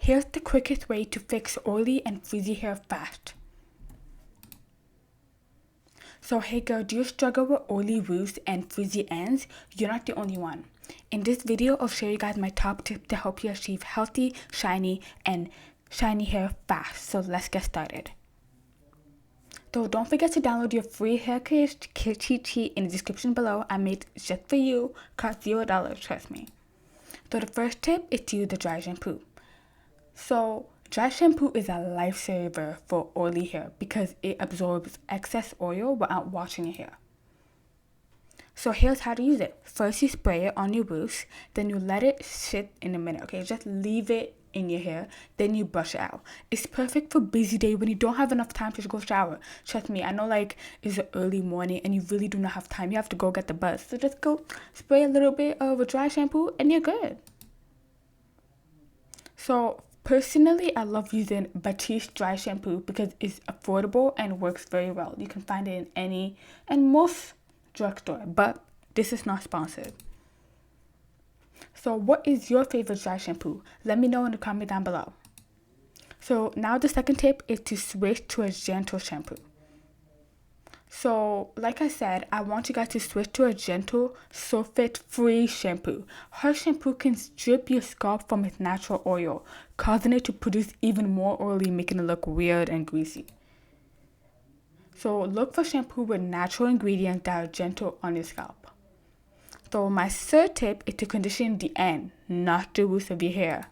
Here's the quickest way to fix oily and frizzy hair fast. So hey girl, do you struggle with oily roots and frizzy ends? You're not the only one. In this video, I'll show you guys my top tips to help you achieve healthy, shiny hair fast. So let's get started. So don't forget to download your free hair care cheat sheet in the description below. I made it just for you, cost $0, trust me. So the first tip is to use the dry shampoo. So dry shampoo is a lifesaver for oily hair because it absorbs excess oil without washing your hair. So here's how to use it. First you spray it on your roots, then you let it sit in a minute, okay? Just leave it in your hair, then you brush it out. It's perfect for busy day when you don't have enough time to go shower. Trust me, I know like it's an early morning and you really do not have time. You have to go get the bus. So just go spray a little bit of a dry shampoo and you're good. So personally, I love using Batiste dry shampoo because it's affordable and works very well. You can find it in any and most drugstore, but this is not sponsored. So what is your favorite dry shampoo? Let me know in the comment down below. So now the second tip is to switch to a gentle shampoo. So like I said, I want you guys to switch to a gentle, sulfate-free shampoo. Harsh shampoo can strip your scalp from its natural oil, causing it to produce even more oily, making it look weird and greasy. So look for shampoo with natural ingredients that are gentle on your scalp. So my third tip is to condition the end, not the roots of your hair.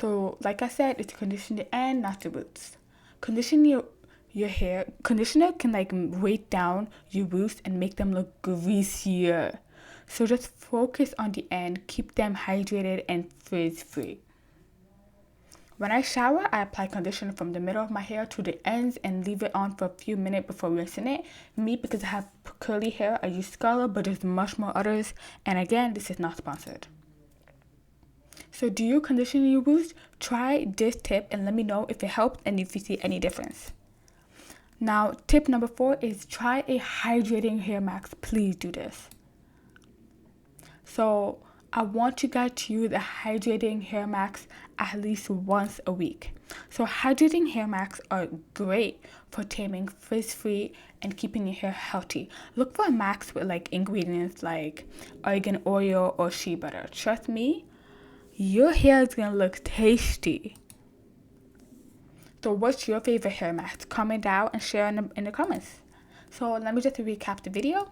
So like I said, it's to condition the end, not the roots. Condition your hair. Conditioner can like weight down your roots and make them look greasier. So just focus on the end, keep them hydrated and frizz free. When I shower, I apply conditioner from the middle of my hair to the ends and leave it on for a few minutes before rinsing it. Me, because I have curly hair, I use Scala, but there's much more others. And again, this is not sponsored. So do you condition your roots? Try this tip and let me know if it helped and if you see any difference. Now, tip number 4 is try a hydrating hair mask. Please do this. So I want you guys to use a hydrating hair mask at least once a week. So hydrating hair masks are great for taming frizz-free and keeping your hair healthy. Look for a mask with like ingredients like argan oil or shea butter. Trust me, your hair is gonna look tasty. So what's your favorite hair mask? Comment down and share in the comments. So let me just recap the video.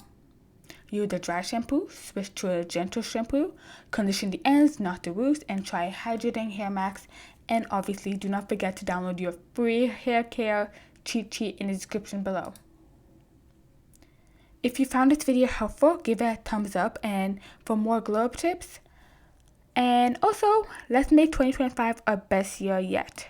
Use the dry shampoo, switch to a gentle shampoo, condition the ends, not the roots, and try hydrating hair mask. And obviously, do not forget to download your free hair care cheat sheet in the description below. If you found this video helpful, give it a thumbs up and for more glow up tips. And also, let's make 2025 our best year yet.